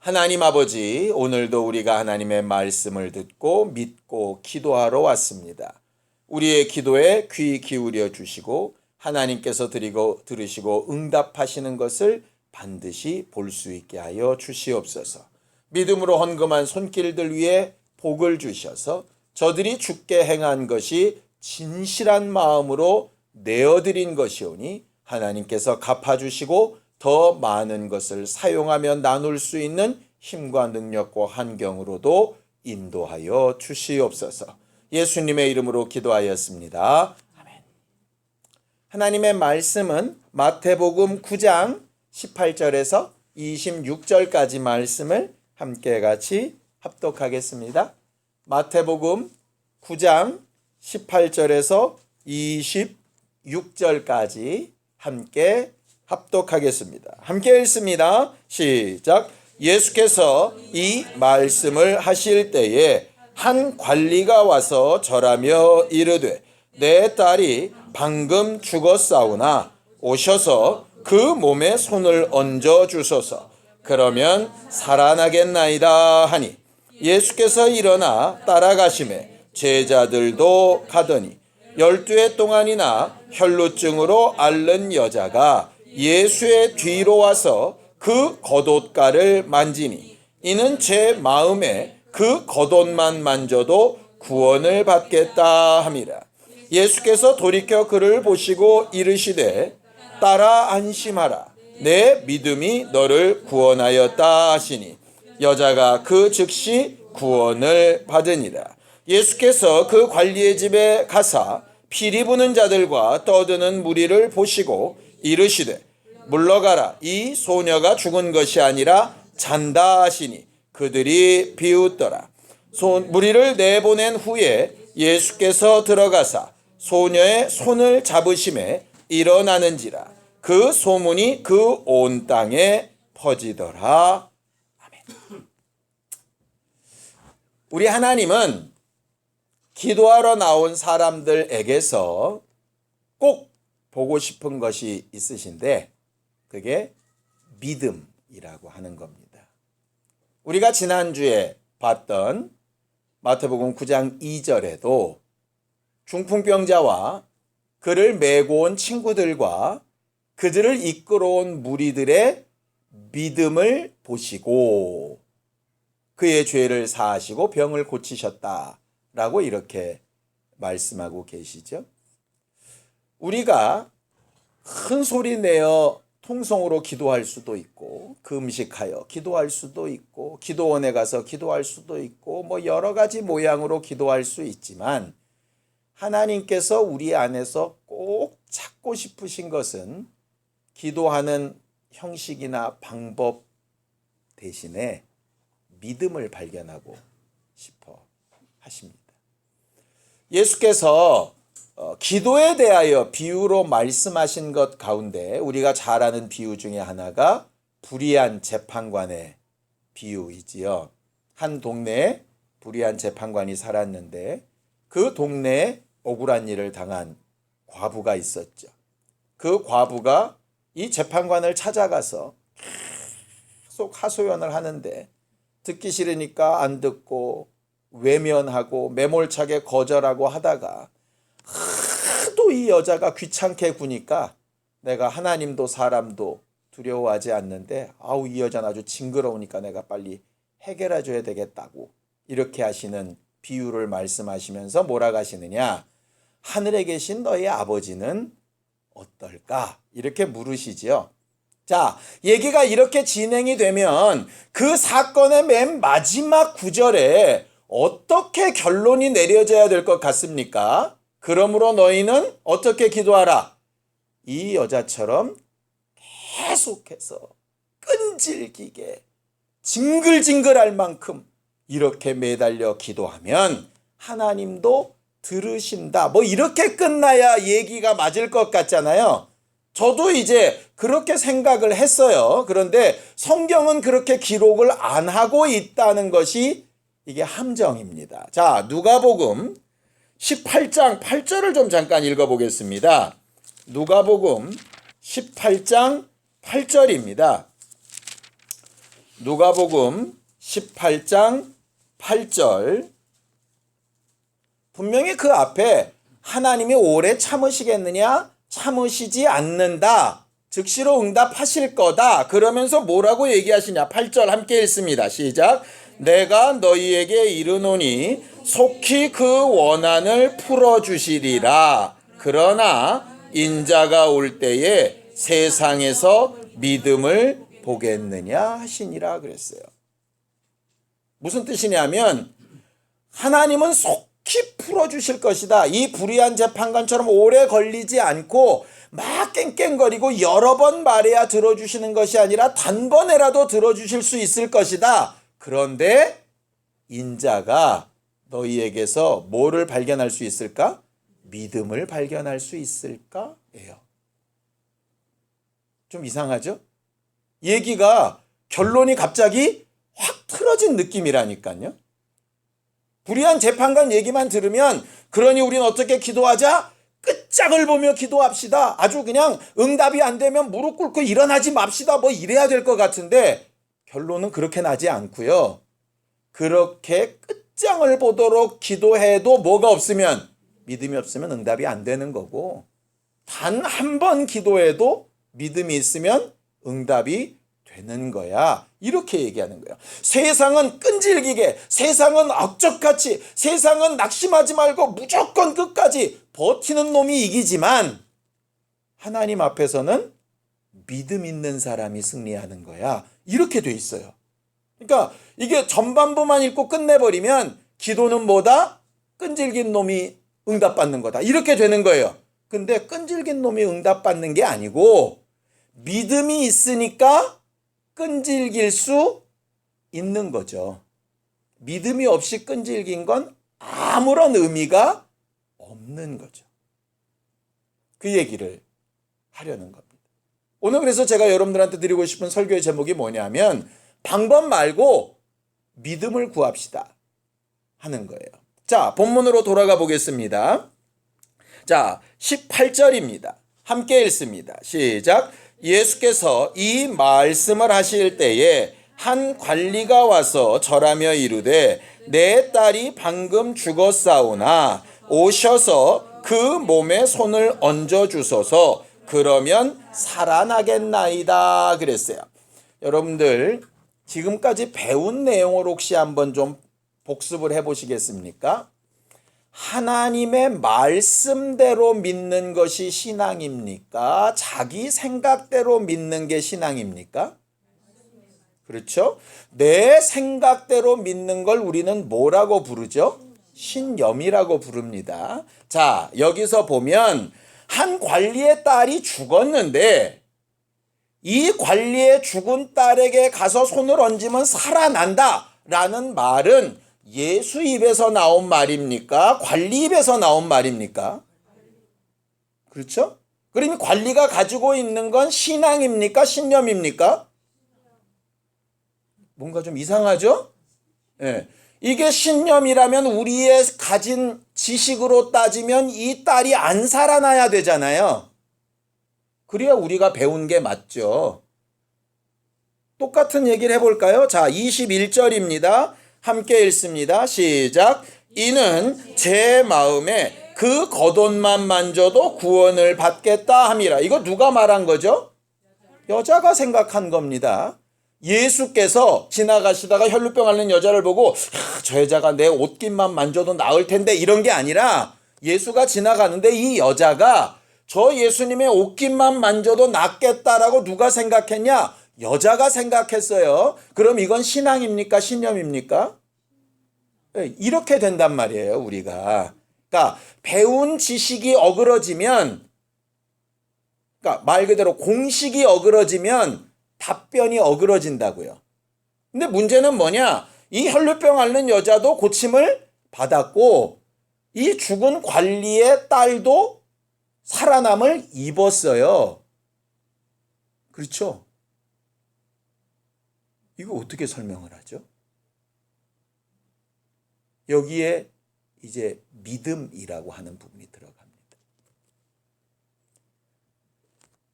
하나님 아버지, 오늘도 우리가 하나님의 말씀을 듣고 믿고 기도하러 왔습니다. 우리의 기도에 귀 기울여 주시고 하나님께서 들으시고 응답하시는 것을 반드시 볼 수 있게 하여 주시옵소서. 믿음으로 헌금한 손길들 위에 복을 주셔서 저들이 주께 행한 것이 진실한 마음으로 내어드린 것이오니 하나님께서 갚아주시고 더 많은 것을 사용하며 나눌 수 있는 힘과 능력과 환경으로도 인도하여 주시옵소서. 예수님의 이름으로 기도하였습니다. 아멘. 하나님의 말씀은 마태복음 9장 18절에서 26절까지 말씀을 함께 같이 합독하겠습니다. 마태복음 9장 18절에서 26절까지 함께 합독하겠습니다. 함께 읽습니다. 시작. 예수께서 이 말씀을 하실 때에 한 관리가 와서 절하며 이르되 내 딸이 방금 죽었사오나 오셔서 그 몸에 손을 얹어 주소서. 그러면 살아나겠나이다 하니 예수께서 일어나 따라가시매 제자들도 가더니 12해 동안이나 혈루증으로 앓는 여자가 예수의 뒤로 와서 그 겉옷가를 만지니 이는 제 마음에 그 겉옷만 만져도 구원을 받겠다 함이라. 예수께서 돌이켜 그를 보시고 이르시되 딸아 안심하라. 내 믿음이 너를 구원하였다 하시니 여자가 그 즉시 구원을 받으니라. 예수께서 그 관리의 집에 가사 피리 부는 자들과 떠드는 무리를 보시고 이르시되 물러가라. 이 소녀가 죽은 것이 아니라 잔다 하시니 그들이 비웃더라. 무리를 내보낸 후에 예수께서 들어가사 소녀의 손을 잡으심에 일어나는지라. 그 소문이 그 온 땅에 퍼지더라. 아멘. 우리 하나님은 기도하러 나온 사람들에게서 꼭 보고 싶은 것이 있으신데 그게 믿음이라고 하는 겁니다. 우리가 지난주에 봤던 마태복음 9장 2절에도 중풍병자와 그를 메고 온 친구들과 그들을 이끌어온 무리들의 믿음을 보시고 그의 죄를 사하시고 병을 고치셨다라고 이렇게 말씀하고 계시죠. 우리가 큰 소리 내어 통성으로 기도할 수도 있고 금식하여 기도할 수도 있고 기도원에 가서 기도할 수도 있고 여러 가지 모양으로 기도할 수 있지만 하나님께서 우리 안에서 꼭 찾고 싶으신 것은 기도하는 형식이나 방법 대신에 믿음을 발견하고 싶어 하십니다. 예수께서 기도에 대하여 비유로 말씀하신 것 가운데 우리가 잘 아는 비유 중에 하나가 불의한 재판관의 비유이지요. 한 동네에 불의한 재판관이 살았는데 그 동네에 억울한 일을 당한 과부가 있었죠. 그 과부가 이 재판관을 찾아가서 계속 하소연을 하는데 듣기 싫으니까 안 듣고 외면하고 매몰차게 거절하고 하다가 하도 이 여자가 귀찮게 구니까 내가 하나님도 사람도 두려워하지 않는데 이 여자는 아주 징그러우니까 내가 빨리 해결해 줘야 되겠다고 이렇게 하시는 비유를 말씀하시면서 뭐라 하시느냐. 하늘에 계신 너희 아버지는 어떨까? 이렇게 물으시지요. 자, 얘기가 이렇게 진행이 되면 그 사건의 맨 마지막 구절에 어떻게 결론이 내려져야 될 것 같습니까? 그러므로 너희는 어떻게 기도하라. 이 여자처럼 계속해서 끈질기게 징글징글할 만큼 이렇게 매달려 기도하면 하나님도 들으신다. 이렇게 끝나야 얘기가 맞을 것 같잖아요. 저도 이제 그렇게 생각을 했어요. 그런데 성경은 그렇게 기록을 안 하고 있다는 것이 이게 함정입니다. 자, 누가복음 18장 8절을 좀 잠깐 읽어보겠습니다. 누가복음 18장 8절입니다. 누가복음 18장 8절. 분명히 그 앞에 하나님이 오래 참으시겠느냐? 참으시지 않는다. 즉시로 응답하실 거다. 그러면서 뭐라고 얘기하시냐? 8절 함께 읽습니다. 시작. 내가 너희에게 이르노니 속히 그 원한을 풀어주시리라. 그러나 인자가 올 때에 세상에서 믿음을 보겠느냐 하시니라 그랬어요. 무슨 뜻이냐면 하나님은 속히 풀어주실 것이다. 이 불의한 재판관처럼 오래 걸리지 않고 막 깽깽거리고 여러 번 말해야 들어주시는 것이 아니라 단번에라도 들어주실 수 있을 것이다. 그런데 인자가 너희에게서 뭐를 발견할 수 있을까? 믿음을 발견할 수 있을까? 예요. 좀 이상하죠? 얘기가 결론이 갑자기 확 틀어진 느낌이라니까요. 불의한 재판관 얘기만 들으면 그러니 우리는 어떻게 기도하자? 끝장을 보며 기도합시다. 아주 그냥 응답이 안 되면 무릎 꿇고 일어나지 맙시다. 뭐 이래야 될 것 같은데 결론은 그렇게 나지 않고요. 그렇게 끝장을 보도록 기도해도 뭐가 없으면 믿음이 없으면 응답이 안 되는 거고 단 한 번 기도해도 믿음이 있으면 응답이 되는 거야. 이렇게 얘기하는 거예요. 세상은 끈질기게, 세상은 악적같이, 세상은 낙심하지 말고 무조건 끝까지 버티는 놈이 이기지만 하나님 앞에서는 믿음 있는 사람이 승리하는 거야. 이렇게 돼 있어요. 그러니까 이게 전반부만 읽고 끝내버리면 기도는 뭐다? 끈질긴 놈이 응답받는 거다. 이렇게 되는 거예요. 근데 끈질긴 놈이 응답받는 게 아니고 믿음이 있으니까 끈질길 수 있는 거죠. 믿음이 없이 끈질긴 건 아무런 의미가 없는 거죠. 그 얘기를 하려는 겁니다. 오늘 그래서 제가 여러분들한테 드리고 싶은 설교의 제목이 뭐냐면 방법 말고 믿음을 구합시다 하는 거예요. 자, 본문으로 돌아가 보겠습니다. 자, 18절입니다. 함께 읽습니다. 시작. 예수께서 이 말씀을 하실 때에 한 관리가 와서 절하며 이르되 내 딸이 방금 죽었사오나 오셔서 그 몸에 손을 얹어 주소서 그러면 살아나겠나이다 그랬어요. 여러분들 지금까지 배운 내용을 혹시 한번 좀 복습을 해보시겠습니까? 하나님의 말씀대로 믿는 것이 신앙입니까? 자기 생각대로 믿는 게 신앙입니까? 그렇죠? 내 생각대로 믿는 걸 우리는 뭐라고 부르죠? 신념이라고 부릅니다. 자, 여기서 보면 한 관리의 딸이 죽었는데 이 관리의 죽은 딸에게 가서 손을 얹으면 살아난다 라는 말은 예수 입에서 나온 말입니까? 관리 입에서 나온 말입니까? 그렇죠? 그러면 관리가 가지고 있는 건 신앙입니까? 신념입니까? 뭔가 좀 이상하죠? 예. 이게 신념이라면 우리의 가진 지식으로 따지면 이 딸이 안 살아나야 되잖아요. 그래야 우리가 배운 게 맞죠. 똑같은 얘기를 해볼까요? 자, 21절입니다. 함께 읽습니다. 시작. 이는 제 마음에 그 겉옷만 만져도 구원을 받겠다 함이라. 이거 누가 말한 거죠? 여자가 생각한 겁니다. 예수께서 지나가시다가 혈루병 앓는 여자를 보고 저 여자가 내 옷깃만 만져도 나을 텐데 이런 게 아니라 예수가 지나가는데 이 여자가 저 예수님의 옷깃만 만져도 낫겠다라고 누가 생각했냐? 여자가 생각했어요. 그럼 이건 신앙입니까? 신념입니까? 이렇게 된단 말이에요, 우리가. 그러니까 배운 지식이 어그러지면, 그러니까 말 그대로 공식이 어그러지면 답변이 어그러진다고요. 근데 문제는 뭐냐? 이 혈루병 앓는 여자도 고침을 받았고 이 죽은 관리의 딸도 살아남을 입었어요. 그렇죠? 이거 어떻게 설명을 하죠? 여기에 이제 믿음이라고 하는 부분이 들어갑니다.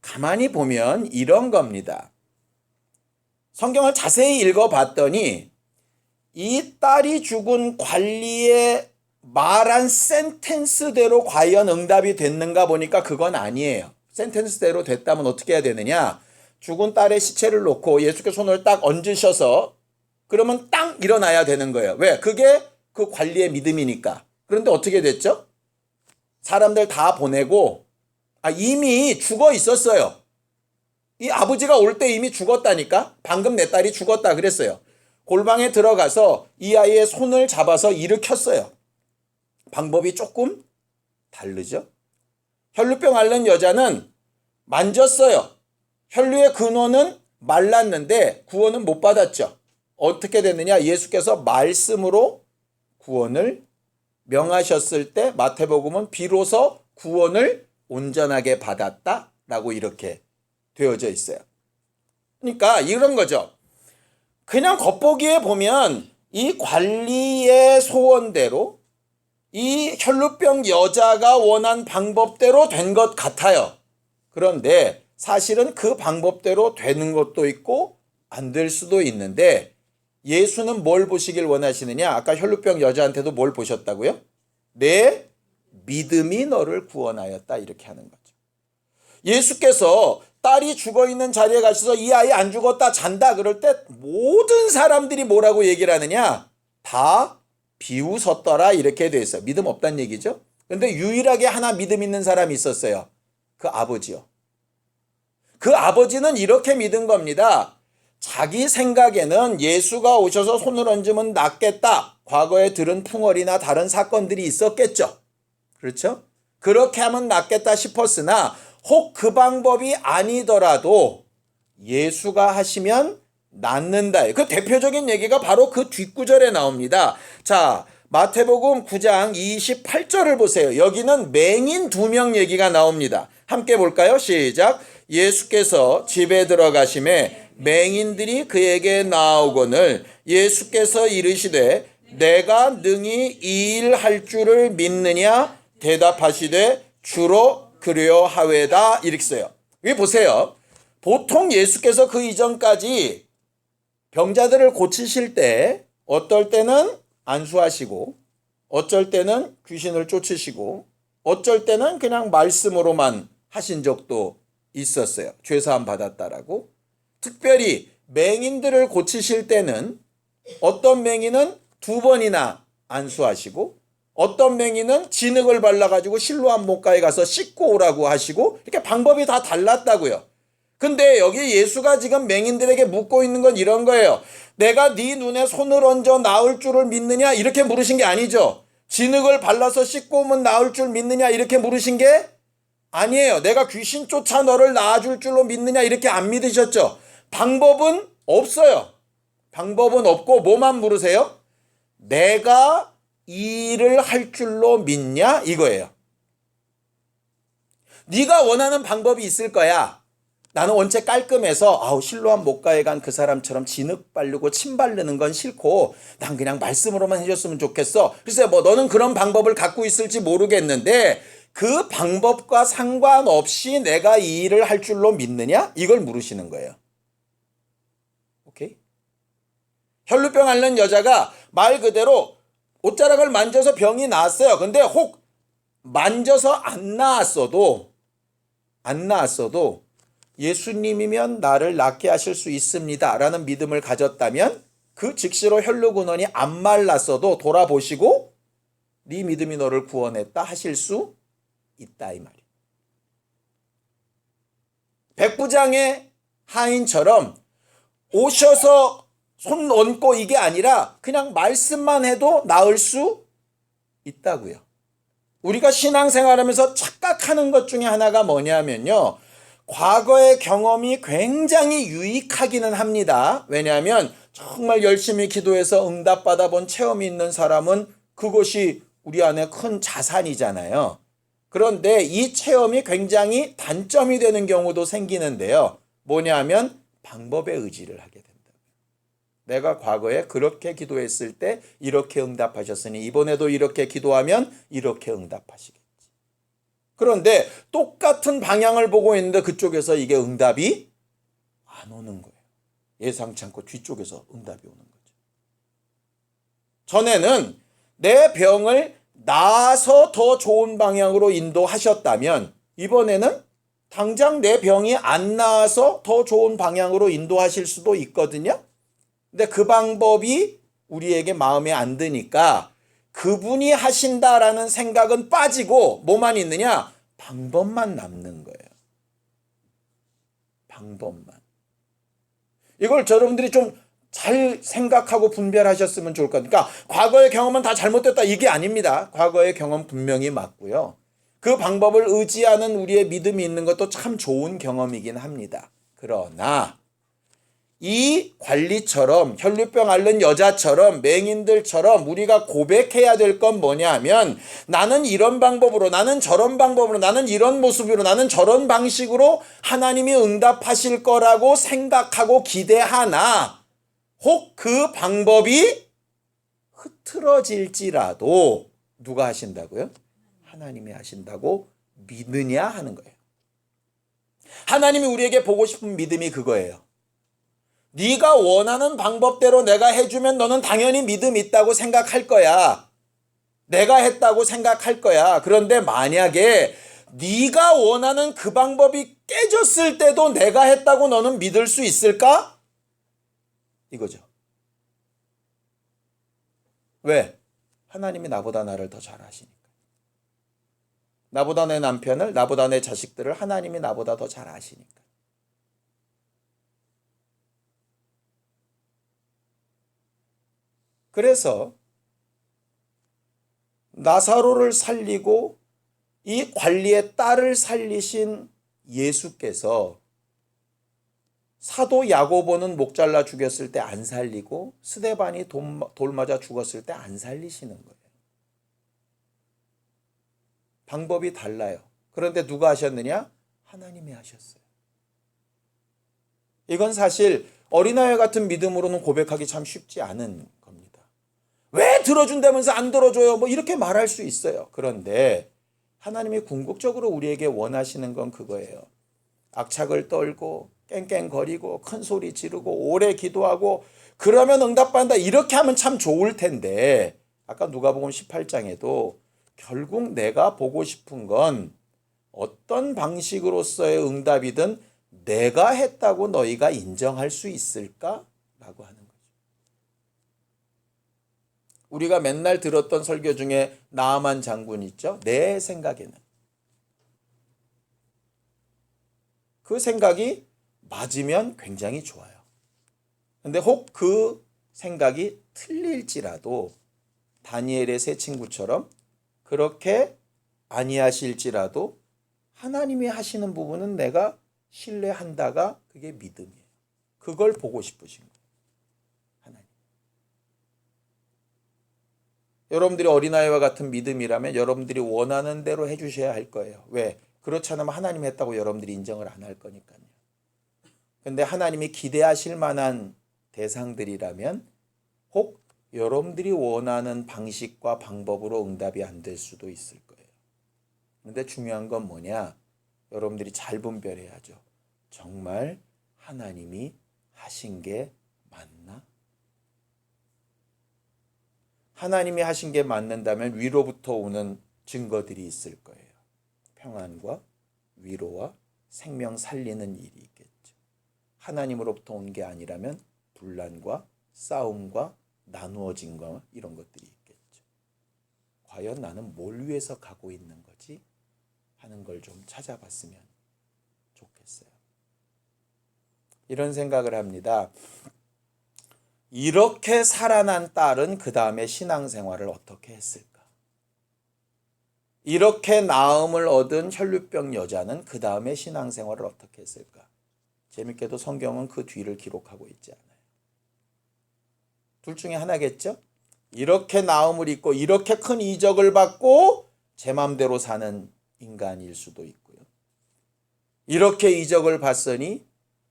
가만히 보면 이런 겁니다. 성경을 자세히 읽어봤더니 이 딸이 죽은 관리의 말한 센텐스대로 과연 응답이 됐는가 보니까 그건 아니에요. 센텐스대로 됐다면 어떻게 해야 되느냐? 죽은 딸의 시체를 놓고 예수께 손을 딱 얹으셔서 그러면 딱 일어나야 되는 거예요. 왜? 그게 그 관리의 믿음이니까. 그런데 어떻게 됐죠? 사람들 다 보내고 이미 죽어 있었어요. 이 아버지가 올 때 이미 죽었다니까? 방금 내 딸이 죽었다 그랬어요. 골방에 들어가서 이 아이의 손을 잡아서 일으켰어요. 방법이 조금 다르죠? 혈루병 앓는 여자는 만졌어요. 혈루의 근원은 말랐는데 구원은 못 받았죠. 어떻게 됐느냐? 예수께서 말씀으로 구원을 명하셨을 때 마태복음은 비로소 구원을 온전하게 받았다라고 이렇게 되어져 있어요. 그러니까 이런 거죠. 그냥 겉보기에 보면 이 관리의 소원대로 이 혈루병 여자가 원한 방법대로 된 것 같아요. 그런데 사실은 그 방법대로 되는 것도 있고 안 될 수도 있는데 예수는 뭘 보시길 원하시느냐? 아까 혈루병 여자한테도 뭘 보셨다고요? 내 믿음이 너를 구원하였다 이렇게 하는 거죠. 예수께서 딸이 죽어있는 자리에 가셔서 이 아이 안 죽었다 잔다 그럴 때 모든 사람들이 뭐라고 얘기를 하느냐? 다 비웃었더라 이렇게 돼 있어요. 믿음 없다는 얘기죠. 그런데 유일하게 하나 믿음 있는 사람이 있었어요. 그 아버지요. 그 아버지는 이렇게 믿은 겁니다. 자기 생각에는 예수가 오셔서 손을 얹으면 낫겠다. 과거에 들은 풍월이나 다른 사건들이 있었겠죠. 그렇죠? 그렇게 하면 낫겠다 싶었으나 혹 그 방법이 아니더라도 예수가 하시면 낫는다. 그 대표적인 얘기가 바로 그 뒷구절에 나옵니다. 자, 마태복음 9장 28절을 보세요. 여기는 맹인 2명 얘기가 나옵니다. 함께 볼까요? 시작. 예수께서 집에 들어가심에 맹인들이 그에게 나오거늘 예수께서 이르시되 내가 능히 이 일 할 줄을 믿느냐 대답하시되 주로 그려하외다 이렇게 써요. 여기 보세요. 보통 예수께서 그 이전까지 병자들을 고치실 때 어떨 때는 안수하시고 어쩔 때는 귀신을 쫓으시고 어쩔 때는 그냥 말씀으로만 하신 적도 있었어요. 죄사함 받았다라고. 특별히 맹인들을 고치실 때는 어떤 맹인은 2번이나 안수하시고 어떤 맹인은 진흙을 발라가지고 실로암 목가에 가서 씻고 오라고 하시고 이렇게 방법이 다 달랐다고요. 근데 여기 예수가 지금 맹인들에게 묻고 있는 건 이런 거예요. 내가 네 눈에 손을 얹어 나을 줄을 믿느냐 이렇게 물으신 게 아니죠. 진흙을 발라서 씻고 오면 나을 줄 믿느냐 이렇게 물으신 게 아니에요. 내가 귀신 쫓아 너를 낳아줄 줄로 믿느냐 이렇게 안 믿으셨죠. 방법은 없어요. 방법은 없고 뭐만 물으세요? 내가 이 일을 할 줄로 믿냐 이거예요. 네가 원하는 방법이 있을 거야. 나는 원체 깔끔해서 실로암 목가에 간 그 사람처럼 진흙 바르고 침 바르는 건 싫고 난 그냥 말씀으로만 해줬으면 좋겠어. 글쎄 너는 그런 방법을 갖고 있을지 모르겠는데 그 방법과 상관없이 내가 이 일을 할 줄로 믿느냐? 이걸 물으시는 거예요. 오케이? 혈루병 앓는 여자가 말 그대로 옷자락을 만져서 병이 나았어요. 근데 혹 만져서 안 나았어도 예수님이면 나를 낫게 하실 수 있습니다 라는 믿음을 가졌다면 그 즉시로 혈루근원이 안 말랐어도 돌아보시고 네 믿음이 너를 구원했다 하실 수 있다 이 말이에요. 백부장의 하인처럼 오셔서 손 얹고 이게 아니라 그냥 말씀만 해도 나을 수 있다고요. 우리가 신앙생활하면서 착각하는 것 중에 하나가 뭐냐면요. 과거의 경험이 굉장히 유익하기는 합니다. 왜냐하면 정말 열심히 기도해서 응답받아 본 체험이 있는 사람은 그것이 우리 안에 큰 자산이잖아요. 그런데 이 체험이 굉장히 단점이 되는 경우도 생기는데요. 뭐냐면 방법에 의지를 하게 된다. 내가 과거에 그렇게 기도했을 때 이렇게 응답하셨으니 이번에도 이렇게 기도하면 이렇게 응답하시겠지. 그런데 똑같은 방향을 보고 있는데 그쪽에서 이게 응답이 안 오는 거예요. 예상치 않고 뒤쪽에서 응답이 오는 거죠. 전에는 내 병을 나아서 더 좋은 방향으로 인도하셨다면 이번에는 당장 내 병이 안 나아서 더 좋은 방향으로 인도하실 수도 있거든요. 근데 그 방법이 우리에게 마음에 안 드니까 그분이 하신다라는 생각은 빠지고 뭐만 있느냐? 방법만 남는 거예요. 방법만. 이걸 여러분들이 좀 잘 생각하고 분별하셨으면 좋을 것 같아요. 그러니까 과거의 경험은 다 잘못됐다 이게 아닙니다. 과거의 경험 분명히 맞고요. 그 방법을 의지하는 우리의 믿음이 있는 것도 참 좋은 경험이긴 합니다. 그러나 이 관리처럼 혈류병 앓는 여자처럼 맹인들처럼 우리가 고백해야 될 건 뭐냐면 나는 이런 방법으로 나는 저런 방법으로 나는 이런 모습으로 나는 저런 방식으로 하나님이 응답하실 거라고 생각하고 기대하나 혹 그 방법이 흐트러질지라도 누가 하신다고요? 하나님이 하신다고 믿느냐 하는 거예요. 하나님이 우리에게 보고 싶은 믿음이 그거예요. 네가 원하는 방법대로 내가 해주면 너는 당연히 믿음 있다고 생각할 거야. 내가 했다고 생각할 거야. 그런데 만약에 네가 원하는 그 방법이 깨졌을 때도 내가 했다고 너는 믿을 수 있을까? 이거죠. 왜? 하나님이 나보다 나를 더 잘 아시니까. 나보다 내 남편을, 나보다 내 자식들을 하나님이 나보다 더 잘 아시니까. 그래서 나사로를 살리고 이 관리의 딸을 살리신 예수께서 사도 야고보는 목 잘라 죽였을 때 안 살리고 스데반이 돌 맞아 죽었을 때 안 살리시는 거예요. 방법이 달라요. 그런데 누가 하셨느냐? 하나님이 하셨어요. 이건 사실 어린아이 같은 믿음으로는 고백하기 참 쉽지 않은 겁니다. 왜 들어준다면서 안 들어줘요? 뭐 이렇게 말할 수 있어요. 그런데 하나님이 궁극적으로 우리에게 원하시는 건 그거예요. 악착을 떨고 깽깽거리고 큰 소리 지르고 오래 기도하고 그러면 응답받는다 이렇게 하면 참 좋을 텐데 아까 누가복음 18장에도 결국 내가 보고 싶은 건 어떤 방식으로서의 응답이든 내가 했다고 너희가 인정할 수 있을까? 라고 하는 거죠. 우리가 맨날 들었던 설교 중에 나아만 장군 있죠? 내 생각에는. 그 생각이 맞으면 굉장히 좋아요. 근데 혹 그 생각이 틀릴지라도 다니엘의 세 친구처럼 그렇게 아니하실지라도 하나님이 하시는 부분은 내가 신뢰한다가 그게 믿음이에요. 그걸 보고 싶으신 거예요. 하나님. 여러분들이 어린아이와 같은 믿음이라면 여러분들이 원하는 대로 해주셔야 할 거예요. 왜? 그렇지 않으면 하나님 했다고 여러분들이 인정을 안 할 거니까요. 근데 하나님이 기대하실 만한 대상들이라면 혹 여러분들이 원하는 방식과 방법으로 응답이 안 될 수도 있을 거예요. 근데 중요한 건 뭐냐? 여러분들이 잘 분별해야죠. 정말 하나님이 하신 게 맞나? 하나님이 하신 게 맞는다면 위로부터 오는 증거들이 있을 거예요. 평안과 위로와 생명 살리는 일이 있겠죠. 하나님으로부터 온 게 아니라면 분란과 싸움과 나누어진 거 이런 것들이 있겠죠. 과연 나는 뭘 위해서 가고 있는 거지? 하는 걸 좀 찾아봤으면 좋겠어요. 이런 생각을 합니다. 이렇게 살아난 딸은 그 다음에 신앙생활을 어떻게 했을까? 이렇게 나음을 얻은 혈류병 여자는 그 다음에 신앙생활을 어떻게 했을까? 재밌게도 성경은 그 뒤를 기록하고 있지 않아요. 둘 중에 하나겠죠? 이렇게 나음을 입고 이렇게 큰 이적을 받고 제 맘대로 사는 인간일 수도 있고요. 이렇게 이적을 봤으니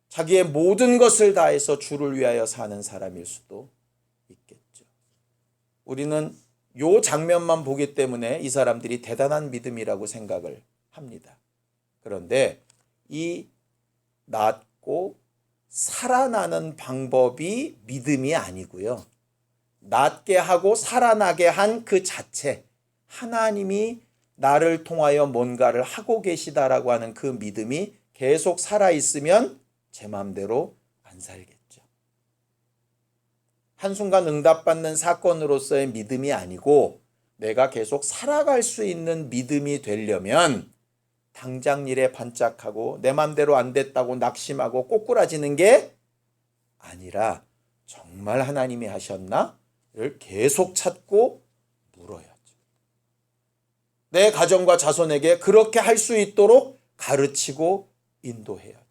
자기의 모든 것을 다해서 주를 위하여 사는 사람일 수도 있겠죠. 우리는 요 장면만 보기 때문에 이 사람들이 대단한 믿음이라고 생각을 합니다. 그런데 이 낮고 살아나는 방법이 믿음이 아니고요. 낫게 하고 살아나게 한 그 자체, 하나님이 나를 통하여 뭔가를 하고 계시다라고 하는 그 믿음이 계속 살아있으면 제 마음대로 안 살겠죠. 한순간 응답받는 사건으로서의 믿음이 아니고 내가 계속 살아갈 수 있는 믿음이 되려면 당장 일에 반짝하고 내 맘대로 안 됐다고 낙심하고 꼬꾸라지는 게 아니라 정말 하나님이 하셨나?를 계속 찾고 물어야죠. 내 가정과 자손에게 그렇게 할 수 있도록 가르치고 인도해야죠.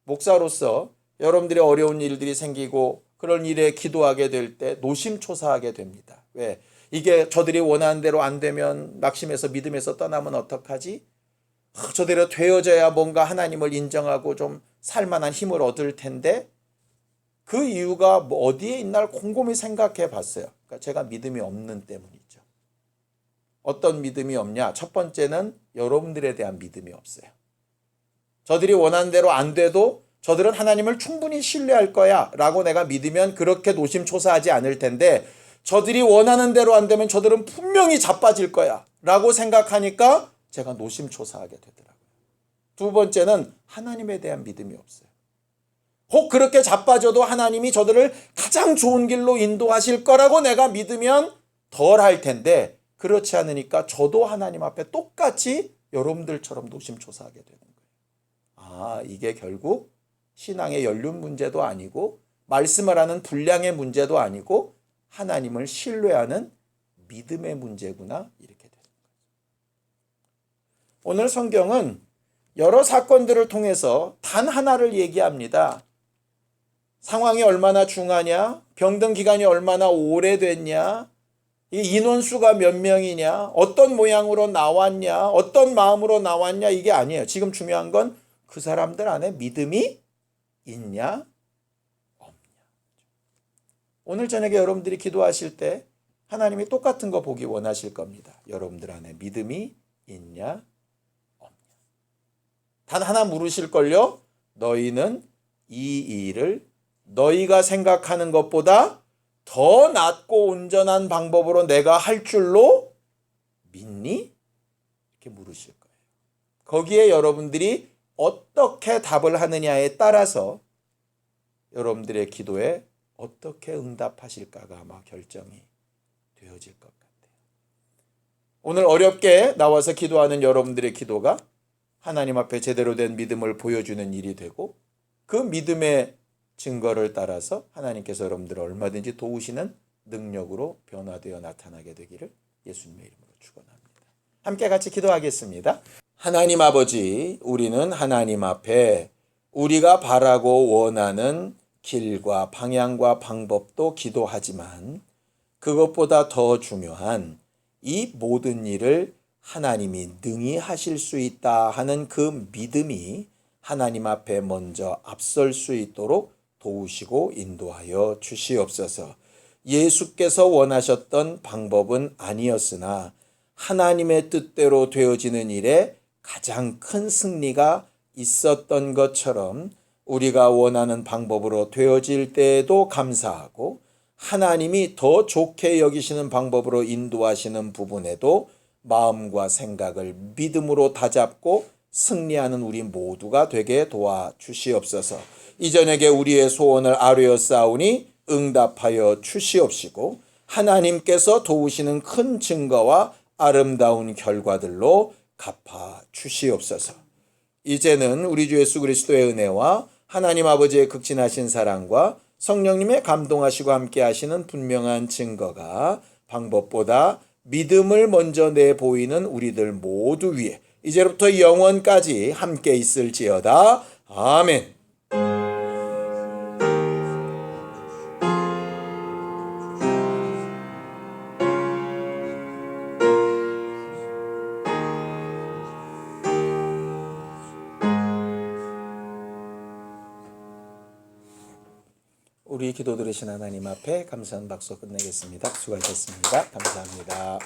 목사로서 여러분들의 어려운 일들이 생기고 그런 일에 기도하게 될 때 노심초사하게 됩니다. 왜? 이게 저들이 원하는 대로 안 되면 낙심해서 믿음에서 떠나면 어떡하지? 저대로 되어져야 뭔가 하나님을 인정하고 좀 살만한 힘을 얻을 텐데 그 이유가 뭐 어디에 있나 곰곰이 생각해 봤어요. 그러니까 제가 믿음이 없는 때문이죠. 어떤 믿음이 없냐? 첫 번째는 여러분들에 대한 믿음이 없어요. 저들이 원하는 대로 안 돼도 저들은 하나님을 충분히 신뢰할 거야 라고 내가 믿으면 그렇게 노심초사하지 않을 텐데 저들이 원하는 대로 안 되면 저들은 분명히 자빠질 거야 라고 생각하니까 제가 노심초사하게 되더라고요. 두 번째는 하나님에 대한 믿음이 없어요. 혹 그렇게 자빠져도 하나님이 저들을 가장 좋은 길로 인도하실 거라고 내가 믿으면 덜 할 텐데 그렇지 않으니까 저도 하나님 앞에 똑같이 여러분들처럼 노심초사하게 되는 거예요. 아, 이게 결국 신앙의 연륜 문제도 아니고 말씀을 하는 분량의 문제도 아니고 하나님을 신뢰하는 믿음의 문제구나 이렇게 되는 거예요. 오늘 성경은 여러 사건들을 통해서 단 하나를 얘기합니다. 상황이 얼마나 중하냐, 병든 기간이 얼마나 오래됐냐, 이 인원수가 몇 명이냐, 어떤 모양으로 나왔냐, 어떤 마음으로 나왔냐 이게 아니에요. 지금 중요한 건 그 사람들 안에 믿음이 있냐 없냐. 오늘 저녁에 여러분들이 기도하실 때 하나님이 똑같은 거 보기 원하실 겁니다. 여러분들 안에 믿음이 있냐 없냐. 단 하나 물으실걸요. 너희는 이 일을 너희가 생각하는 것보다 더 낫고 온전한 방법으로 내가 할 줄로 믿니? 이렇게 물으실 거예요. 거기에 여러분들이 어떻게 답을 하느냐에 따라서 여러분들의 기도에 어떻게 응답하실까가 아마 결정이 되어질 것 같아요. 오늘 어렵게 나와서 기도하는 여러분들의 기도가 하나님 앞에 제대로 된 믿음을 보여주는 일이 되고 그 믿음의 증거를 따라서 하나님께서 여러분들을 얼마든지 도우시는 능력으로 변화되어 나타나게 되기를 예수님의 이름으로 축원합니다. 함께 같이 기도하겠습니다. 하나님 아버지, 우리는 하나님 앞에 우리가 바라고 원하는 길과 방향과 방법도 기도하지만 그것보다 더 중요한 이 모든 일을 하나님이 능히 하실 수 있다 하는 그 믿음이 하나님 앞에 먼저 앞설 수 있도록 도우시고 인도하여 주시옵소서. 예수께서 원하셨던 방법은 아니었으나 하나님의 뜻대로 되어지는 일에 가장 큰 승리가 있었던 것처럼 우리가 원하는 방법으로 되어질 때에도 감사하고 하나님이 더 좋게 여기시는 방법으로 인도하시는 부분에도 마음과 생각을 믿음으로 다잡고 승리하는 우리 모두가 되게 도와주시옵소서. 이 저녁에 우리의 소원을 아뢰었사오니 응답하여 주시옵시고 하나님께서 도우시는 큰 증거와 아름다운 결과들로 갚아 주시옵소서. 이제는 우리 주 예수 그리스도의 은혜와 하나님 아버지의 극진하신 사랑과 성령님의 감동하시고 함께 하시는 분명한 증거가 방법보다 믿음을 먼저 내보이는 우리들 모두 위에 이제부터 영원까지 함께 있을지어다. 아멘. 우리 기도 들으신 하나님 앞에 감사한 박수 끝내겠습니다. 수고하셨습니다. 감사합니다.